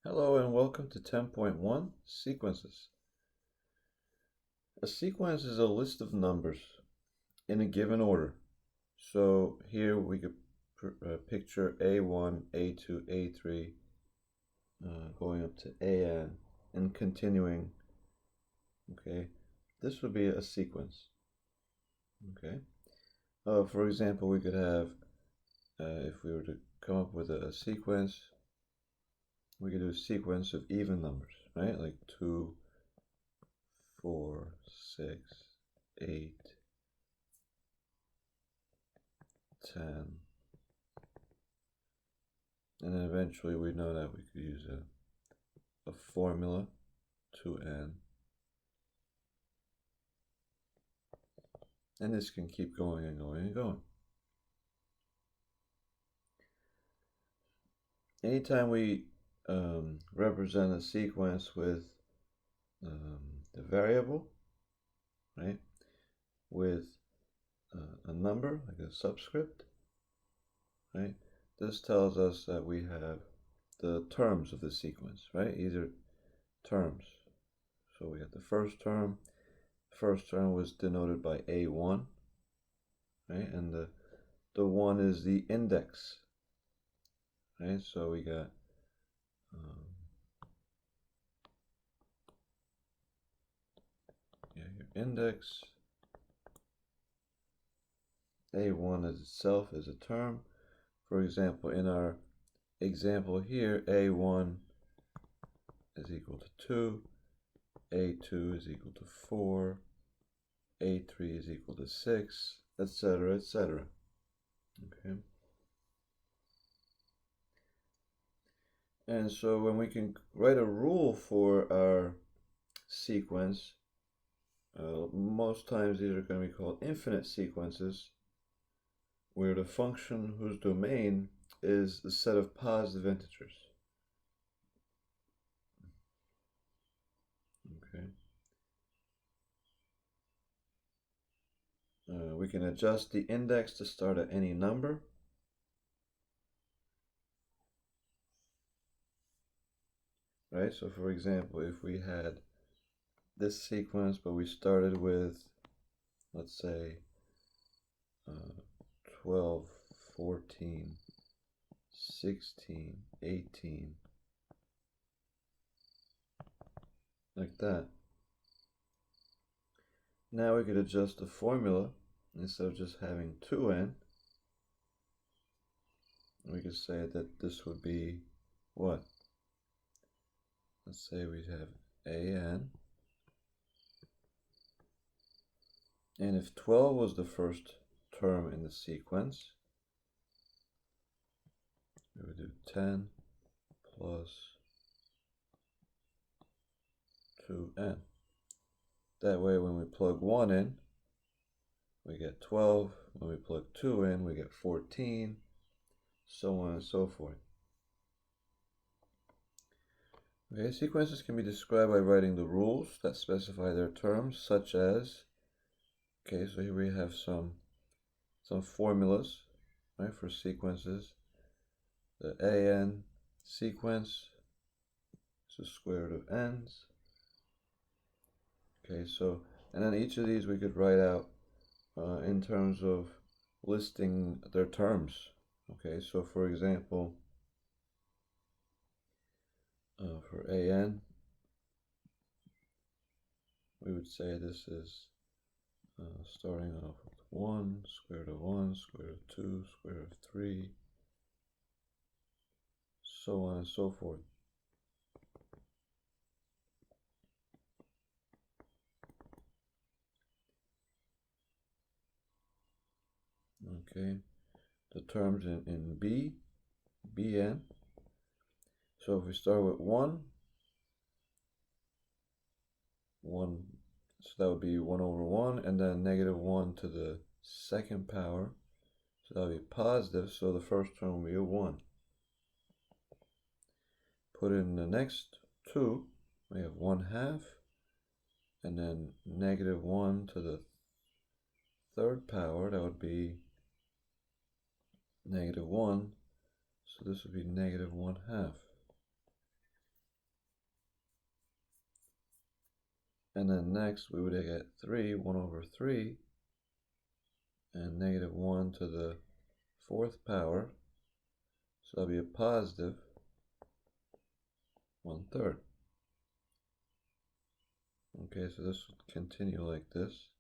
Hello and welcome to 10.1 Sequences. A sequence is a list of numbers in a given order. So here we could picture A1, A2, A3 going up to AN and continuing. Okay, this would be a sequence. Okay, for example, we could have, if we were to come up with a sequence, we could do a sequence of even numbers, right? Like 2, 4, 6, 8, 10. And then eventually we know that we could use a formula to n. And this can keep going and going and going. Anytime we represent a sequence with the variable, right, with a number, like a subscript, right, this tells us that we have the terms of the sequence, right, either terms. So we have the first term. The first term was denoted by A1, right, and the 1 is the index, right, so we got your index. A1 is itself is a term. For example, in our example here, A1 is equal to 2, A2 is equal to 4, A3 is equal to 6, etc., etc. Okay. And so when we can write a rule for our sequence, most times these are going to be called infinite sequences, where the function whose domain is the set of positive integers. Okay. We can adjust the index to start at any number. Right, so for example, if we had this sequence, but we started with, let's say, 12, 14, 16, 18, like that. Now we could adjust the formula. Instead of just having 2n, we could say that this would be what? Let's say we have an, and if 12 was the first term in the sequence, we would do 10 plus 2n. That way when we plug 1 in, we get 12. When we plug 2 in, we get 14, so on and so forth. Okay, sequences can be described by writing the rules that specify their terms, such as, okay, so here we have some formulas, right, for sequences. The an sequence is the square root of n's. Okay, so, and then each of these we could write out in terms of listing their terms. Okay, so for example, for an, we would say this is starting off with 1, square root of 1, square root of 2, square root of 3, so on and so forth. Okay, the terms in Bn. So if we start with 1, so that would be 1 over 1, and then negative 1 to the second power. So that would be positive, so the first term will be a 1. Put in the next 2, we have 1/2, and then negative 1 to the third power, that would be negative 1, so this would be negative 1/2. And then next we would get 3, 1 over 3, and negative 1 to the 4th power. So that'll be a positive 1/3. Okay, so this would continue like this.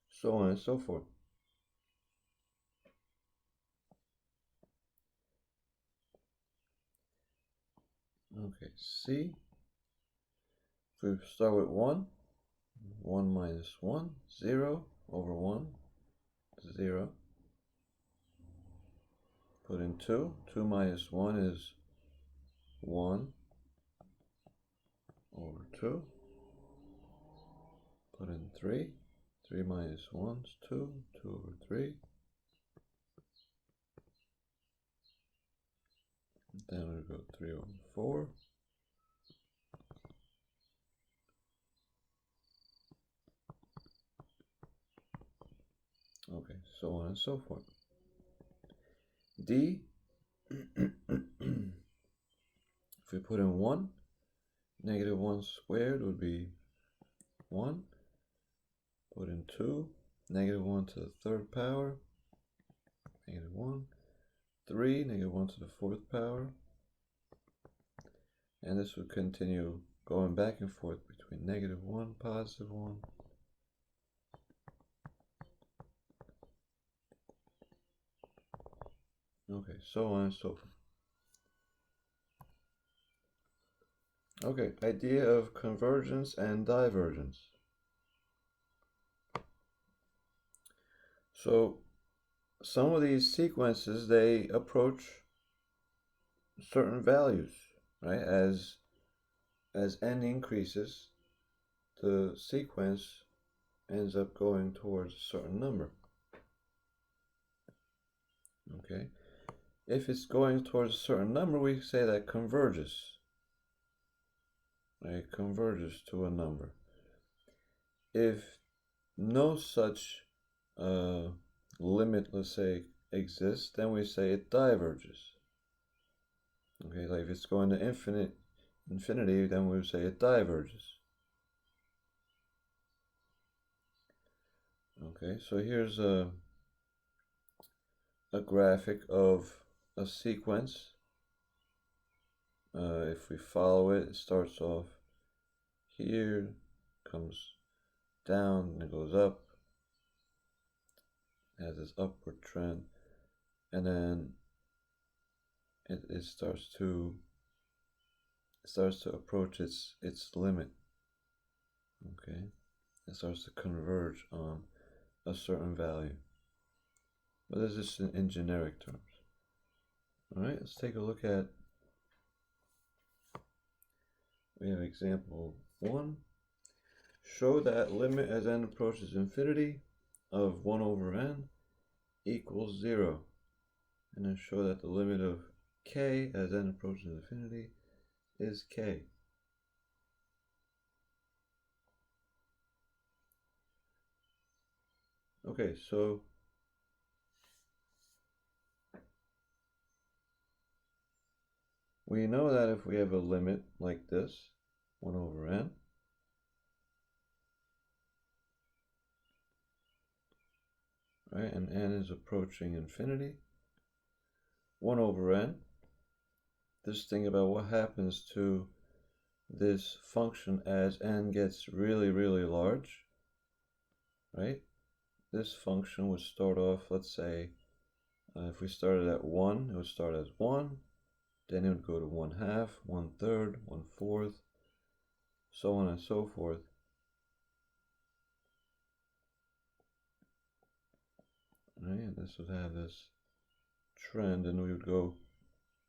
So on and so forth. Okay, C. If we start with 1, 1 minus 1, 0 over 1, 0. Put in 2. 2 minus 1 is 1 over 2. Put in 3. 3 minus 1 is 2. 2 over 3. Then we go 3 over 4. Okay, so on and so forth. D. If we put in 1, negative 1 squared would be 1. Put in 2, negative 1 to the 3rd power, negative 1. 3, negative 1 to the 4th power. And this would continue going back and forth between negative 1, positive 1. Okay, so on and so forth. Okay, idea of convergence and divergence. So some of these sequences, they approach certain values, right? As n increases, the sequence ends up going towards a certain number. Okay, if it's going towards a certain number, we say that converges. Right, converges to a number. If no such limit, let's say, exists, then we say it diverges. Okay, like if it's going to infinity, then we would say it diverges. Okay, so here's a graphic of a sequence. If we follow it, it starts off here, comes down, and it goes up, has this upward trend, and then it starts to approach its limit. Okay, it starts to converge on a certain value. But this is in generic terms. All right, let's take a look at. We have example 1. Show that limit as n approaches infinity of 1 over n equals 0. And then show that the limit of k as n approaches infinity is k. Okay, so we know that if we have a limit like this, 1 over n, right, and n is approaching infinity, 1 over n, this thing about what happens to this function as n gets really, really large, right? This function would start off, let's say, if we started at 1, it would start as 1, then it would go to 1/2, 1/3, 1/4, so on and so forth. Right, and this would have this trend, and we would go,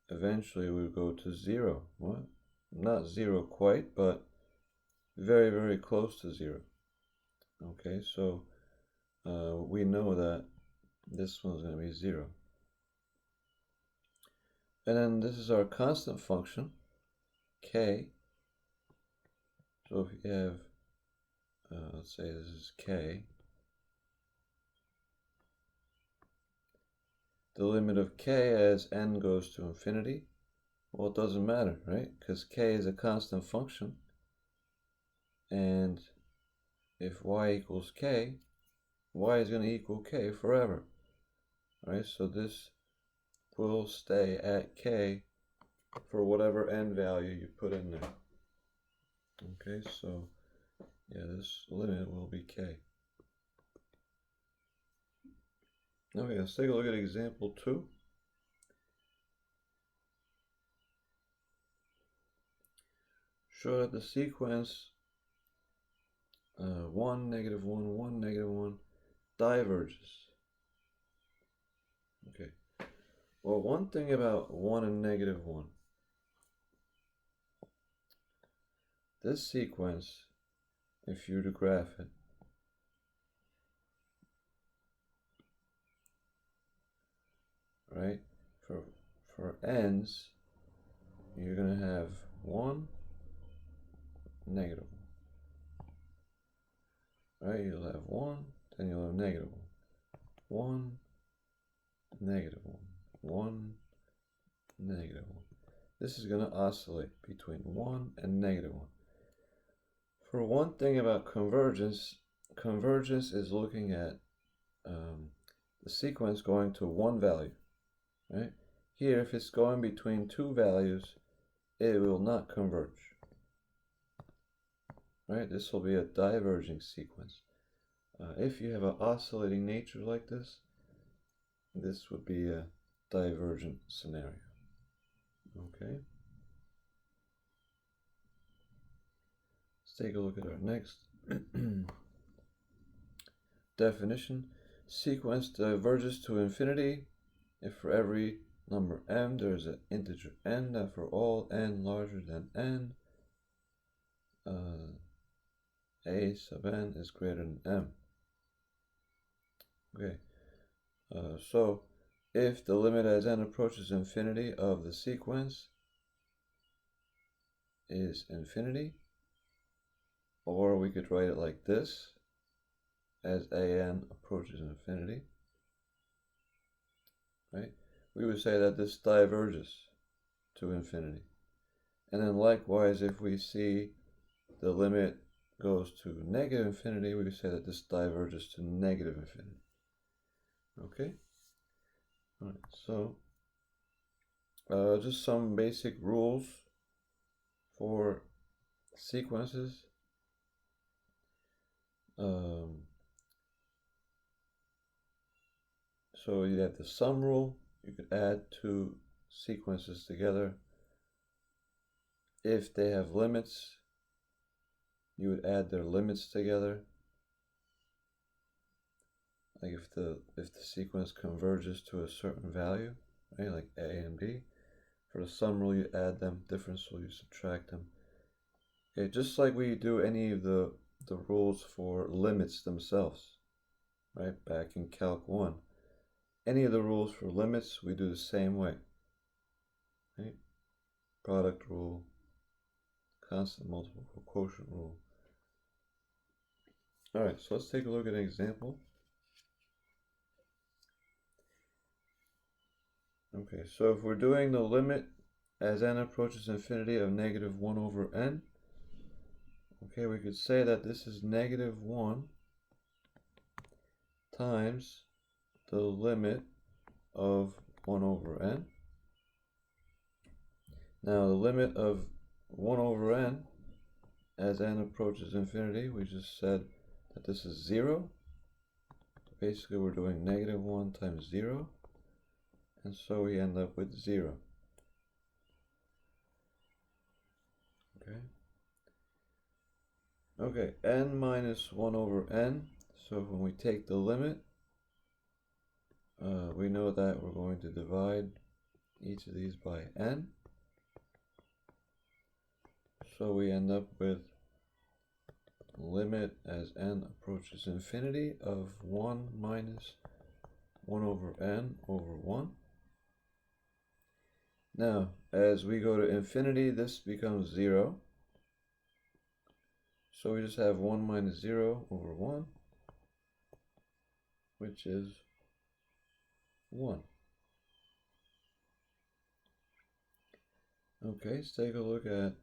eventually we would go to 0. What? Not 0 quite, but very, very close to 0. Okay, so we know that this one's going to be 0. And then this is our constant function, k. So if you have, let's say this is k, the limit of k as n goes to infinity? Well, it doesn't matter, right? Because k is a constant function, and if y equals k, y is going to equal k forever, right? So this will stay at k for whatever n value you put in there. Okay, so yeah, this limit will be k. Okay, let's take a look at example 2. Show that the sequence 1, negative 1, 1, negative 1 diverges. Okay, well, one thing about 1 and negative 1, this sequence, if you were to graph it, right, for n's, you're going to have 1, negative 1, right? You'll have 1, then you'll have negative 1, 1, negative 1, 1, negative 1. This is going to oscillate between 1 and negative 1. For one thing about convergence, convergence is looking at the sequence going to one value, right? Here, if it's going between two values, it will not converge, right? This will be a diverging sequence. If you have an oscillating nature like this would be a divergent scenario, okay? Let's take a look at our next definition. Sequence diverges to infinity if for every number m there's an integer n, that for all n larger than n, a sub n is greater than m. Okay, so if the limit as n approaches infinity of the sequence is infinity, or we could write it like this, as an approaches infinity, right? We would say that this diverges to infinity. And then likewise, if we see the limit goes to negative infinity, we would say that this diverges to negative infinity. Okay? All right, so just some basic rules for sequences. So you have the sum rule. You could add two sequences together. If they have limits, you would add their limits together. Like if the sequence converges to a certain value, right, like a and b, for the sum rule you add them, difference rule you subtract them. Okay, just like we do any of the rules for limits themselves, right, back in Calc 1. Any of the rules for limits we do the same way, right? Product rule, constant multiple quotient rule. All right, so let's take a look at an example. Okay, so if we're doing the limit as n approaches infinity of negative 1 over n, okay, we could say that this is negative 1 times the limit of 1 over n. Now the limit of 1 over n as n approaches infinity, we just said that this is 0. Basically we're doing negative 1 times 0, and so we end up with 0. Okay, n minus 1 over n, so when we take the limit, we know that we're going to divide each of these by n. So we end up with limit as n approaches infinity of 1 minus 1 over n over 1. Now, as we go to infinity, this becomes 0. So we just have 1 minus 0 over 1, which is 1. Okay, let's take a look at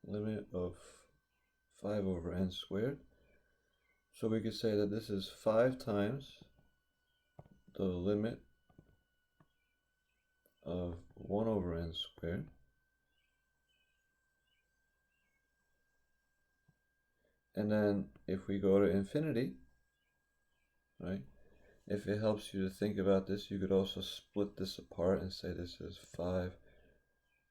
limit of 5 over n squared. So we could say that this is 5 times the limit of 1 over n squared. And then if we go to infinity, right, if it helps you to think about this, you could also split this apart and say this is 5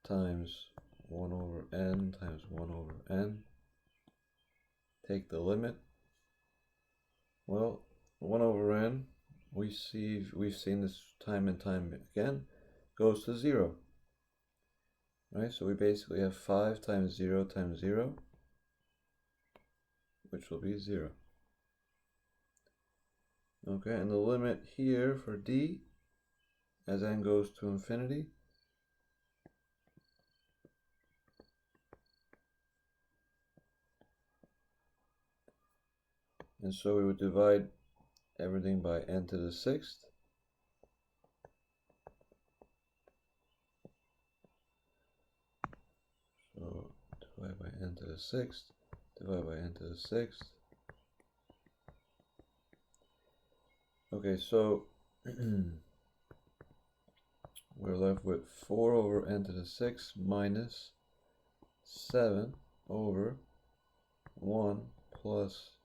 times 1 over n times 1 over n. Take the limit. Well, 1 over n, we've seen this time and time again, goes to 0. Right, so we basically have 5 times 0 times 0, which will be 0. Okay, and the limit here for d, as n goes to infinity, and so we would divide everything by n to the 6th. So divide by n to the 6th, divide by n to the 6th. Okay, so we're left with 4 over n to the 6th minus 7 over 1 plus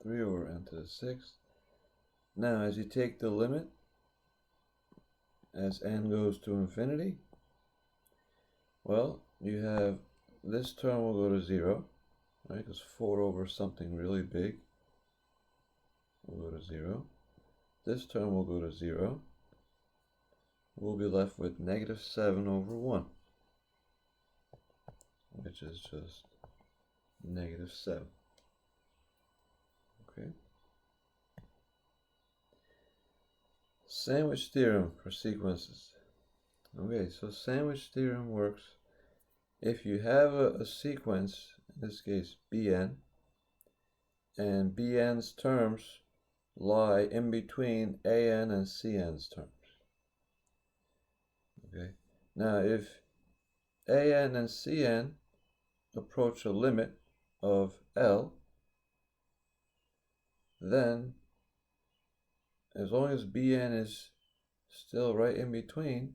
3 over n to the 6th. Now, as you take the limit, as n goes to infinity, well, you have this term will go to 0, right? Because 4 over something really big will go to 0. This term will go to 0. We'll be left with negative 7 over 1, which is just negative 7. Okay. Sandwich theorem for sequences. Okay, so sandwich theorem works if you have a sequence, in this case Bn, and Bn's terms lie in between An and Cn's terms. Okay, now if An and Cn approach a limit of L, then as long as Bn is still right in between,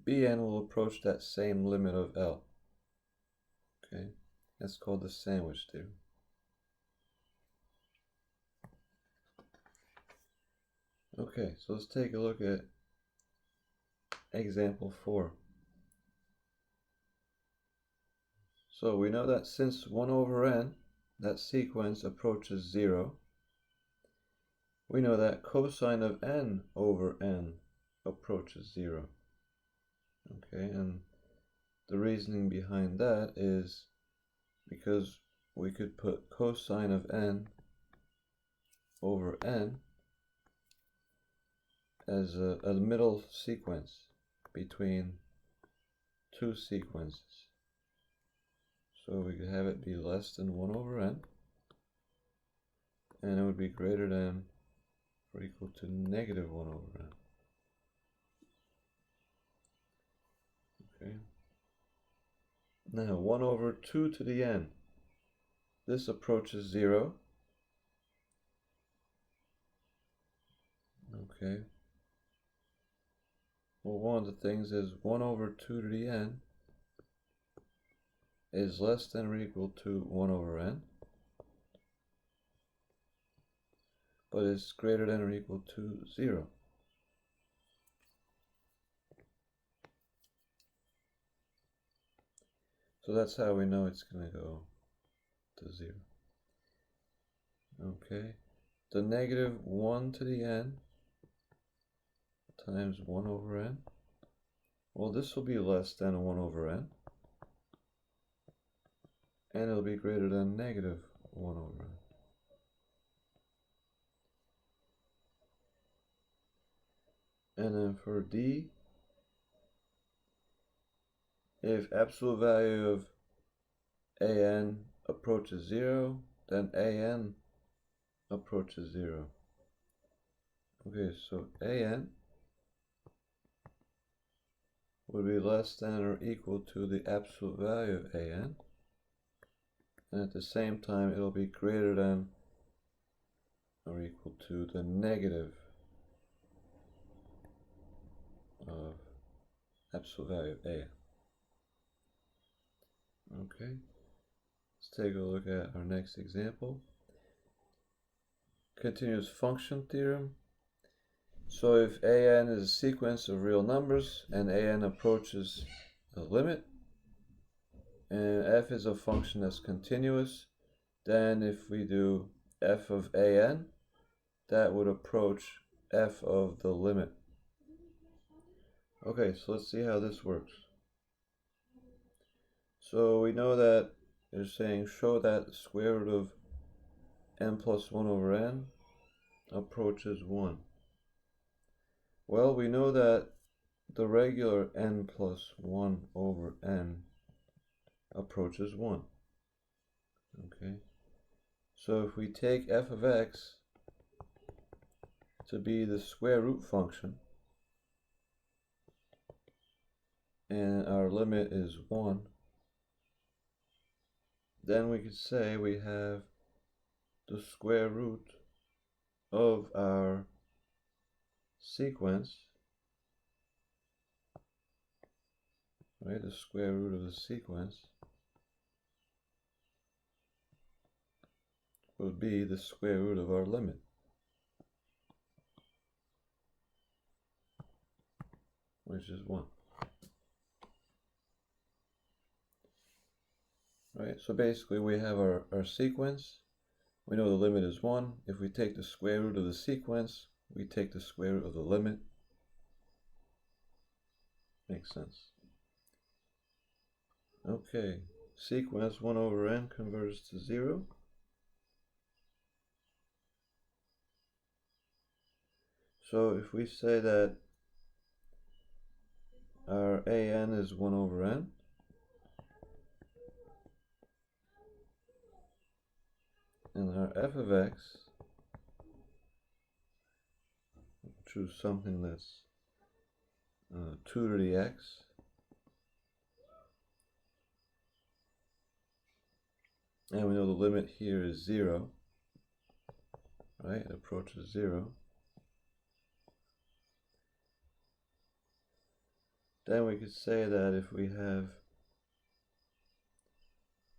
Bn will approach that same limit of L. Okay, that's called the sandwich theorem. Okay, so let's take a look at example 4. So we know that since 1 over n, that sequence approaches 0, we know that cosine of n over n approaches 0. Okay, and the reasoning behind that is because we could put cosine of n over n as a middle sequence between two sequences. So we could have it be less than 1 over n, and it would be greater than or equal to negative 1 over n. Okay. Now 1 over 2 to the n. This approaches 0. Okay. Well, one of the things is 1 over 2 to the n is less than or equal to 1 over n, but it's greater than or equal to 0. So that's how we know it's going to go to 0. Okay, the negative 1 to the n times 1 over n. Well, this will be less than 1 over n, and it'll be greater than negative 1 over n. And then for d, if absolute value of an approaches 0, then an approaches 0. Okay, so an would be less than or equal to the absolute value of an, and at the same time it'll be greater than or equal to the negative of absolute value of an. Okay, let's take a look at our next example. Continuous function theorem. So if an is a sequence of real numbers and an approaches the limit, and f is a function that's continuous, then if we do f of an, that would approach f of the limit. Okay, so let's see how this works. So we know that they're saying show that the square root of n plus 1 over n approaches 1. Well, we know that the regular n plus 1 over n approaches 1. Okay, so if we take f of x to be the square root function, and our limit is 1, then we could say we have the square root of our sequence, right? The square root of the sequence would be the square root of our limit. Which is 1. Right, so basically we have our sequence. We know the limit is 1. If we take the square root of the sequence, we take the square root of the limit. Makes sense. Okay, sequence 1 over n converges to 0. So if we say that our an is 1 over n, and our f of x, choose something that's 2 to the x, and we know the limit here is 0, right? It approaches 0. Then we could say that if we have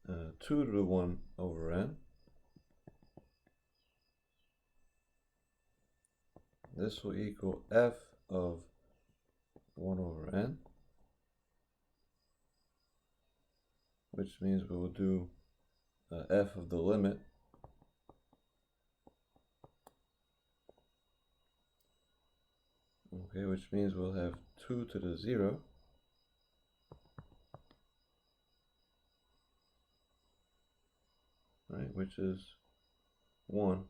2 to the 1 over n, this will equal f of 1 over n, which means we will do f of the limit, okay, which means we'll have 2 to the 0, right, which is 1.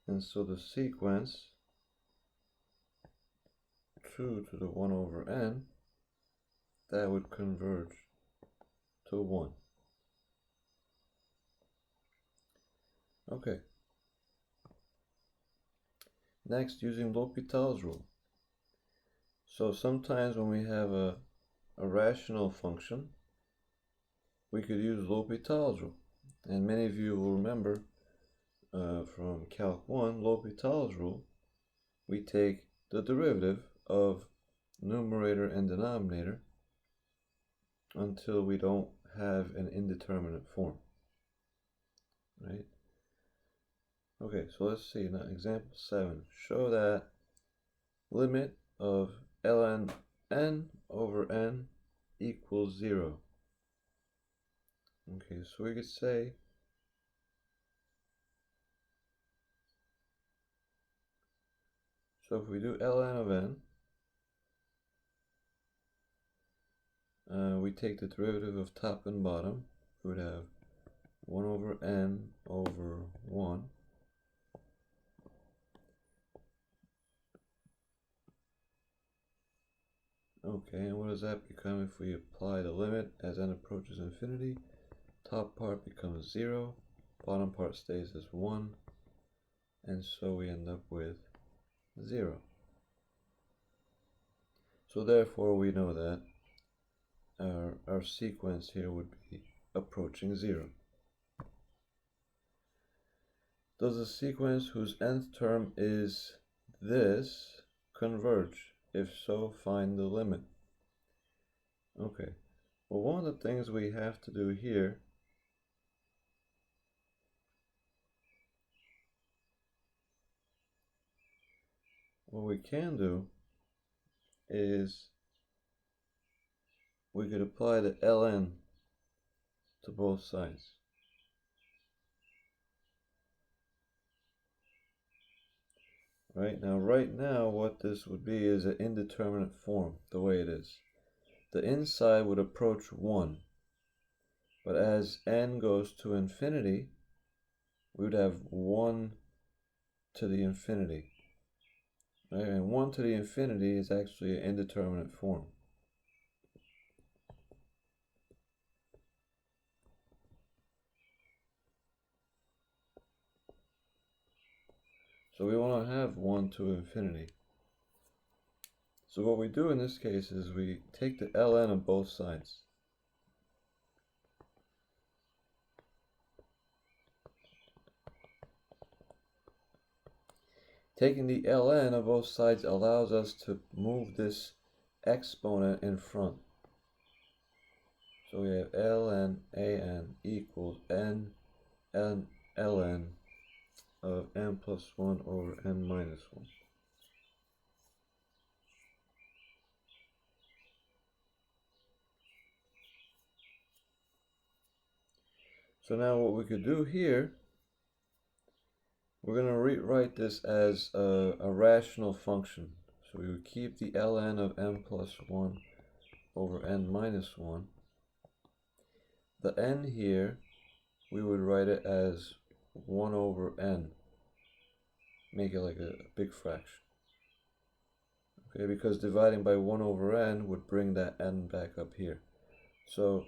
And so the sequence 2 to the 1 over n, that would converge to 1. Okay. Next, using Lhopitals Rule. So sometimes when we have a rational function, we could use Lhopitals Rule. And many of you will remember from Calc 1, Lhopitals Rule, we take the derivative of numerator and denominator until we don't have an indeterminate form, right? Okay, so let's see now, example 7. Show that limit of ln n over n equals 0. Okay, so we could say so if we do ln of n, we take the derivative of top and bottom. We would have 1 over n over 1. Okay, and what does that become if we apply the limit as n approaches infinity? Top part becomes 0, bottom part stays as 1, and so we end up with 0. So therefore we know that our sequence here would be approaching 0. Does a sequence whose nth term is this converge? If so, find the limit. Okay, well, one of the things we have to do here what we can do is we could apply the ln to both sides. Right now what this would be is an indeterminate form, the way it is. The inside would approach 1, but as n goes to infinity, we would have 1 to the infinity. Right? And 1 to the infinity is actually an indeterminate form. So we want to have 1 to infinity. So what we do in this case is we take the ln of both sides. Taking the ln of both sides allows us to move this exponent in front. So we have ln an equals n ln of n plus 1 over n minus 1. So now what we could do here, we're going to rewrite this as a rational function. So we would keep the ln of n plus 1 over n minus 1. The n here, we would write it as 1 over n. Make it like a big fraction. Okay, because dividing by 1 over n would bring that n back up here. So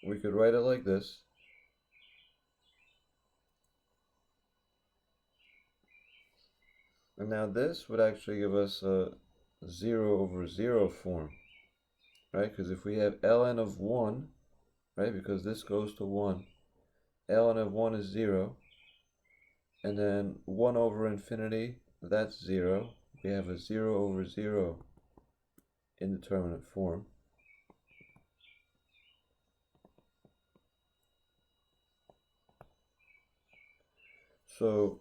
we could write it like this. And now this would actually give us a 0 over 0 form, right? Because if we have ln of 1, right, because this goes to 1, ln of 1 is 0, and then 1 over infinity, that's 0. We have a 0 over 0 indeterminate form. So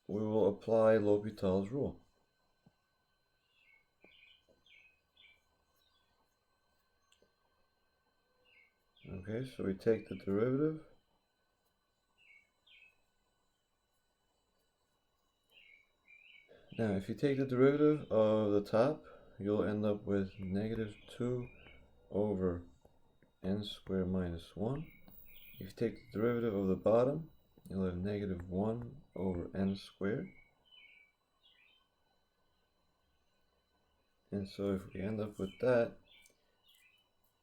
we will apply Lhopitals Rule. Okay, so we take the derivative. Now, if you take the derivative of the top, you'll end up with negative 2 over n squared minus 1. If you take the derivative of the bottom, you'll have negative 1 over n squared. And so if we end up with that,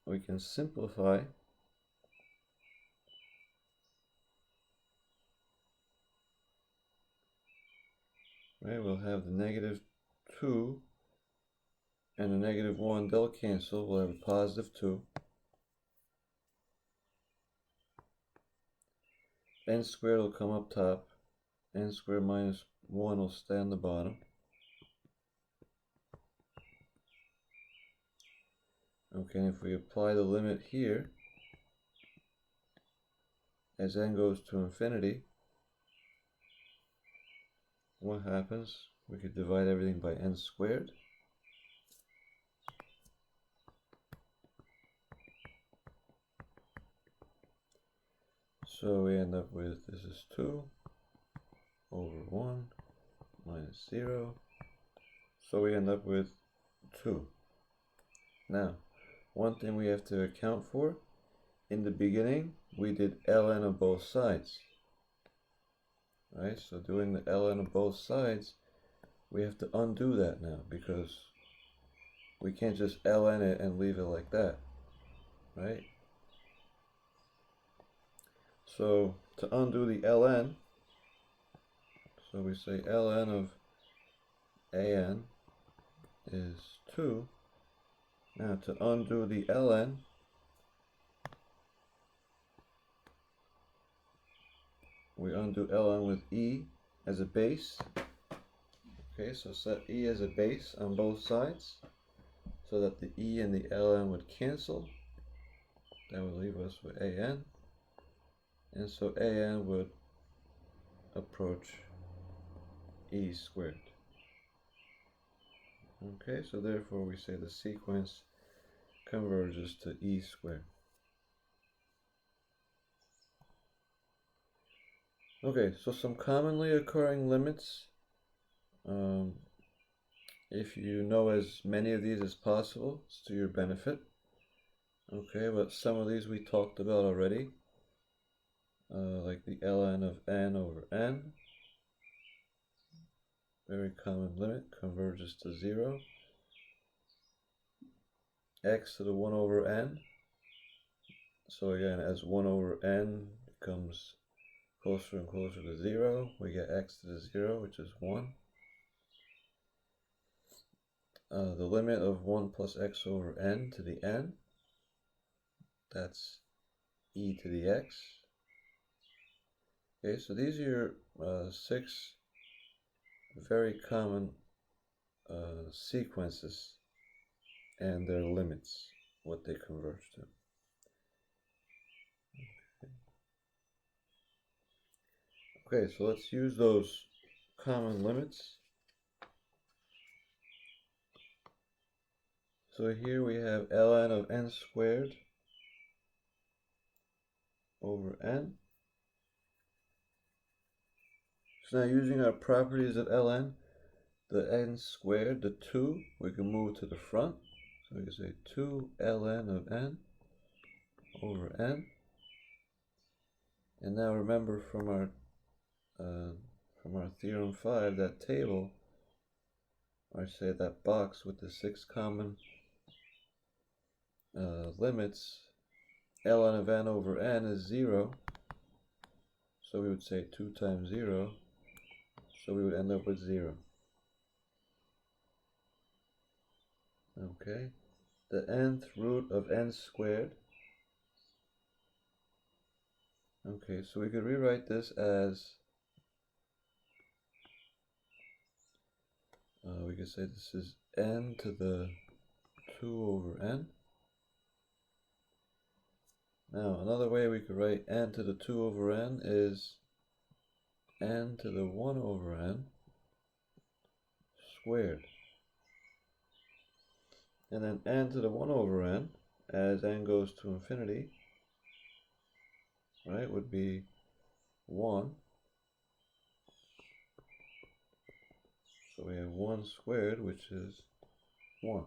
we can simplify. Right, we'll have the negative 2 and the negative 1, they'll cancel. We'll have a positive 2. N squared will come up top. N squared minus 1 will stay on the bottom. Okay, and if we apply the limit here, as n goes to infinity, what happens? We could divide everything by n squared. So we end up with, this is 2 over 1 minus 0. So we end up with 2. Now, one thing we have to account for, in the beginning, we did ln of both sides. Right, so doing the ln of both sides, we have to undo that now, because we can't just ln it and leave it like that, right? So to undo the ln, so we say ln of an is 2. Now to undo the ln, we undo ln with e as a base. Okay, so set e as a base on both sides so that the e and the ln would cancel. That would leave us with an, and so an would approach e squared. Okay, so therefore we say the sequence converges to e squared. Okay, so some commonly occurring limits. If you know as many of these as possible, it's to your benefit. Okay, but some of these we talked about already, like the ln of n over n. Very common limit, converges to 0. X to the 1 over n. So again, as 1 over n becomes closer and closer to 0, we get x to the 0, which is 1. The limit of 1 plus x over n to the n, that's e to the x. Okay, so these are your 6 very common sequences and their limits, what they converge to. Okay, so let's use those common limits. So here we have ln of n squared over n. So now using our properties of ln, the n squared, the 2, we can move to the front. So we can say 2 ln of n over n. And now remember from our Theorem 5, that table, or say that box with the 6 common limits, ln of n over n is 0. So we would say 2 times 0. So we would end up with 0. Okay, the nth root of n squared. Okay, so we could rewrite this as, we could say this is n to the 2 over n. Now, another way we could write n to the 2 over n is n to the 1 over n squared. And then n to the 1 over n, as n goes to infinity, right, would be 1. So we have 1 squared, which is 1.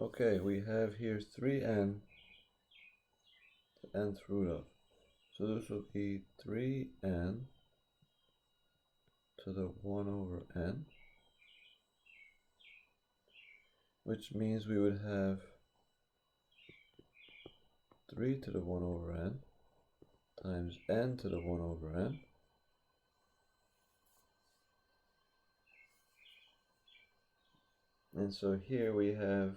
Okay, we have here 3n to nth root of. So this will be 3n to the 1 over n, which means we would have 3 to the 1 over n times n to the 1 over n. And so here we have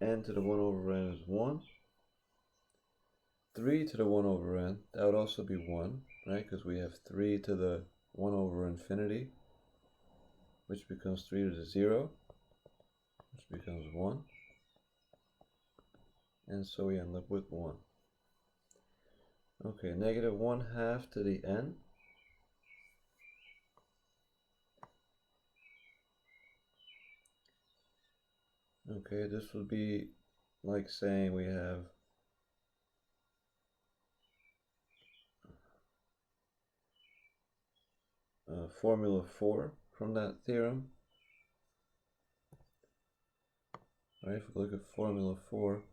n to the 1 over n is 1. 3 to the 1 over n, that would also be 1, right? Because we have 3 to the 1 over infinity, which becomes 3 to the 0, which becomes 1. And so we end up with 1. Okay, negative 1/2 to the n. Okay, this would be like saying we have formula 4 from that theorem. Right, if we look at formula 4,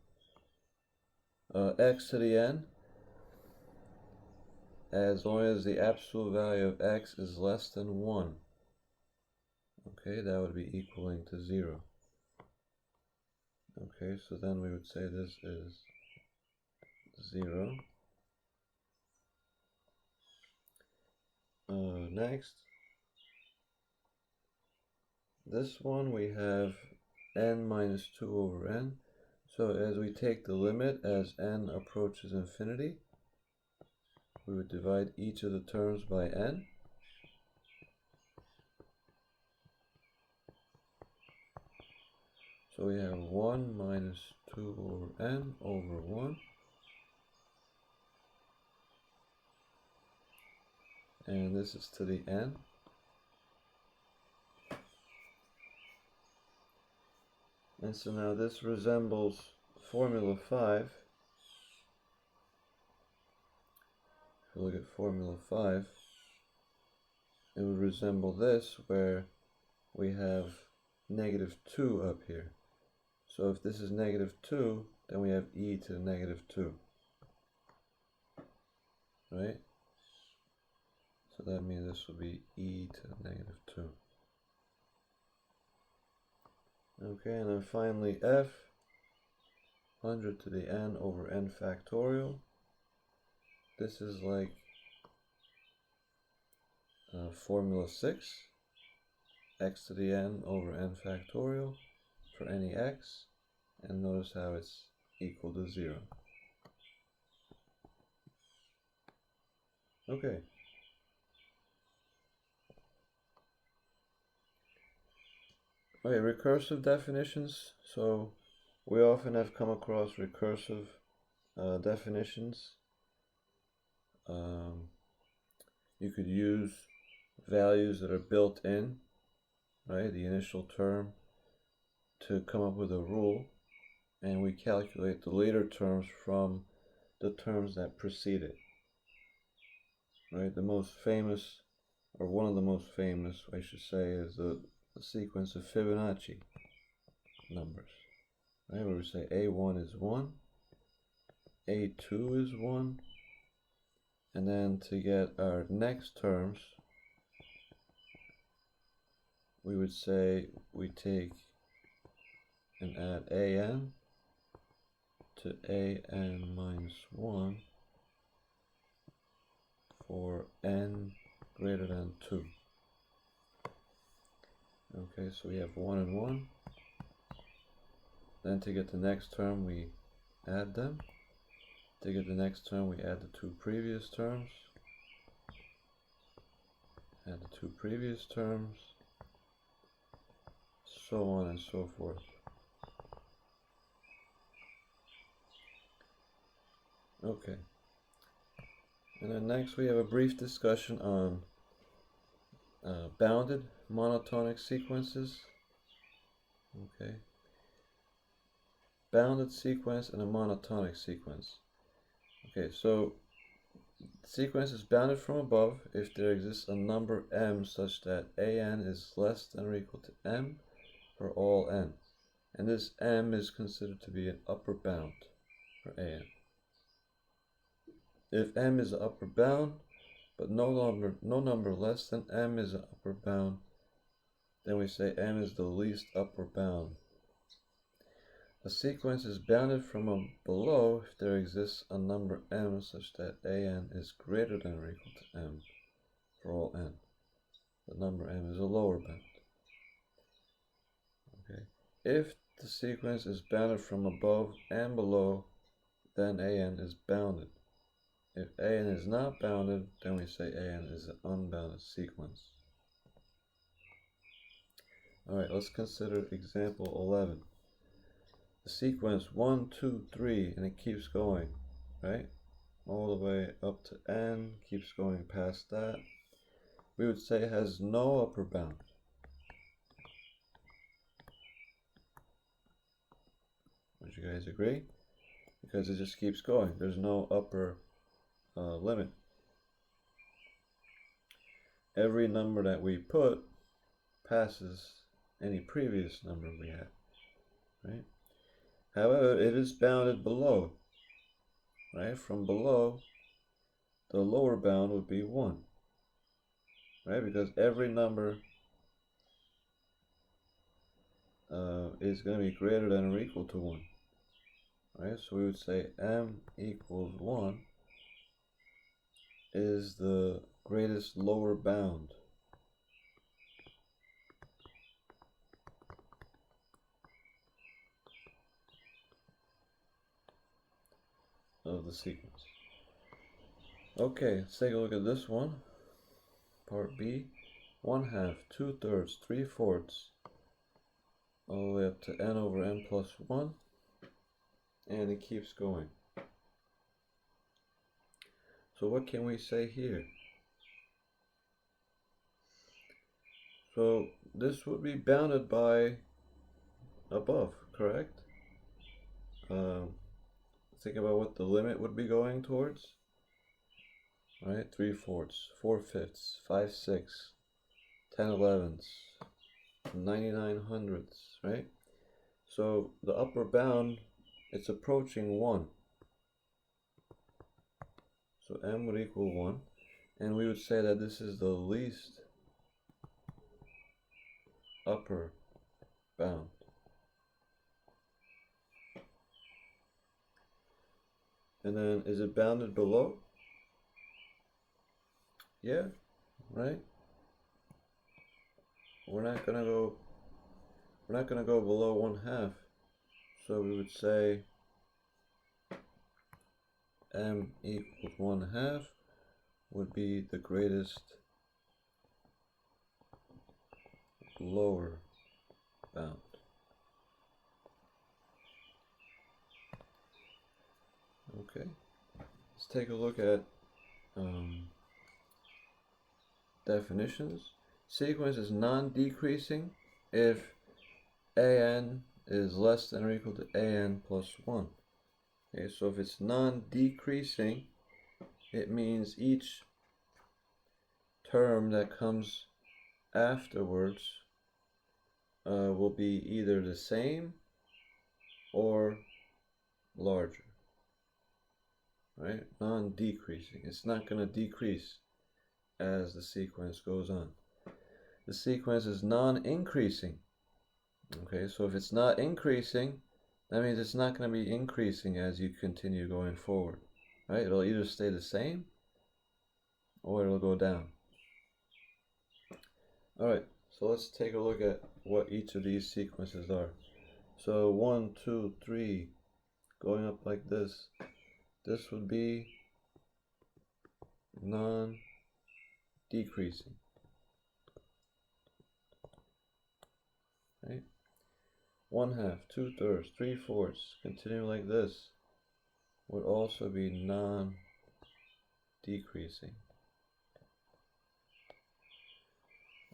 x to the n, as long as the absolute value of x is less than 1, okay, that would be equaling to 0. Okay, so then we would say this is 0. Next, this one we have n minus 2 over n. So as we take the limit as n approaches infinity, we would divide each of the terms by n. So we have 1 minus 2 over n over 1. And this is to the n. And so now this resembles formula 5. If you look at formula 5, it would resemble this, where we have negative 2 up here. So if this is negative 2, then we have e to the negative 2. Right? So that means this will be e to the negative 2. Okay, and then finally f, 100 to the n over n factorial. This is like formula 6, x to the n over n factorial for any x, and notice how it's equal to 0. Okay. Okay, recursive definitions. So we often have come across recursive definitions. You could use values that are built in, right, the initial term, to come up with a rule, and we calculate the later terms from the terms that precede it. Right, the most famous, or one of the most famous, I should say, is the sequence of Fibonacci numbers. Right, where we say A1 is 1, A2 is 1, and then to get our next terms, we would say we take and add an to an minus 1 for n greater than 2. Okay, so we have 1 and 1. Then to get the next term, we add them. To get the next term, we add the 2 previous terms. Add the 2 previous terms. So on and so forth. Okay. And then next we have a brief discussion on bounded monotonic sequences. Okay. Bounded sequence and a monotonic sequence. Okay, so the sequence is bounded from above if there exists a number m such that an is less than or equal to m for all n. And this m is considered to be an upper bound for an. If m is an upper bound, but no number less than m is an upper bound, then we say m is the least upper bound. A sequence is bounded from below if there exists a number m such that an is greater than or equal to m for all n. The number m is a lower bound. Okay. If the sequence is bounded from above and below, then an is bounded. If an is not bounded, then we say an is an unbounded sequence. Alright, let's consider example 11. The sequence 1, 2, 3, and it keeps going, right? All the way up to n, keeps going past that. We would say it has no upper bound. Would you guys agree? Because it just keeps going. There's no upper limit. Every number that we put passes any previous number we had, right? However, it is bounded below, right? From below, the lower bound would be 1, right? Because every number is going to be greater than or equal to 1, right? So we would say m equals 1 is the greatest lower bound. of the sequence. Okay, let's take a look at this one. Part B. 1/2, 2/3, 3/4, all the way up to n over n plus 1, and it keeps going. So what can we say here? So this would be bounded by above, correct? Think about what the limit would be going towards. Right, 3/4, 4/5, 5/6, 10/11, 99/100, right? So the upper bound, it's approaching 1. So m would equal 1, and we would say that this is the least upper bound. And then is it bounded below? Yeah, right? We're not gonna go below 1/2. So we would say m equals 1/2 would be the greatest lower bound. Okay, let's take a look at definitions. Sequence is non-decreasing if an is less than or equal to an plus 1. Okay, so if it's non-decreasing, it means each term that comes afterwards will be either the same or larger. Right? Non-decreasing. It's not going to decrease as the sequence goes on. The sequence is non-increasing. Okay, so if it's not increasing, that means it's not going to be increasing as you continue going forward. Right? It'll either stay the same or it'll go down. Alright, so let's take a look at what each of these sequences are. So 1, 2, 3, going up like this. This would be non-decreasing. Right? 1/2, 2/3, 3/4, continue like this, would also be non-decreasing.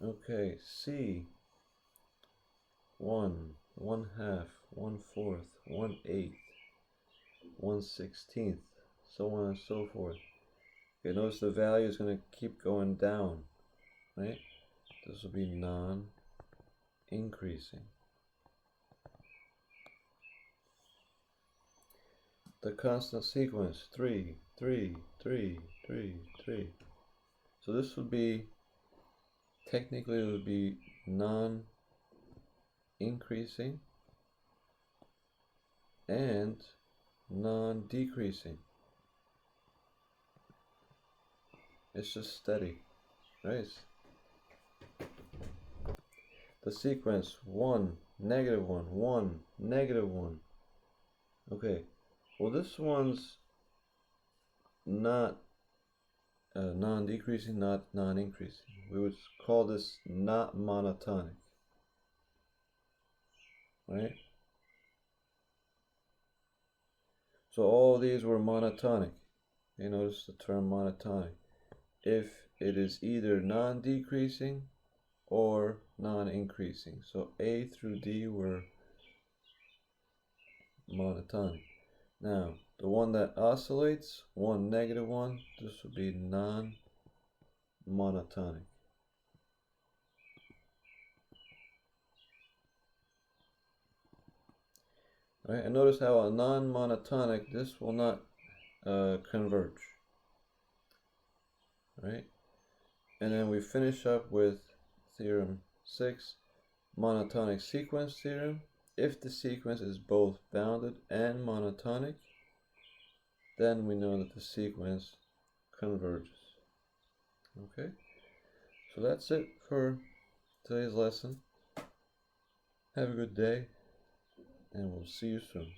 Okay, C, 1, 1/2, 1/4, 1/8, 1/16, so on and so forth. Okay, notice the value is going to keep going down, right? This will be non-increasing. The constant sequence, 3, 3, 3, 3, 3. So this would be, technically it would be non-increasing and non-decreasing. It's just steady, right? The sequence 1, -1, 1, -1. Okay, well this one's not non-decreasing, not non-increasing. We would call this not monotonic, right? So all these were monotonic. You notice the term monotonic. If it is either non-decreasing or non-increasing. So A through D were monotonic. Now, the one that oscillates, 1, -1, this would be non-monotonic. All right, and notice how a non-monotonic, this will not converge. Right? And then we finish up with Theorem 6, monotonic sequence theorem. If the sequence is both bounded and monotonic, then we know that the sequence converges. Okay, so that's it for today's lesson. Have a good day, and we'll see you soon.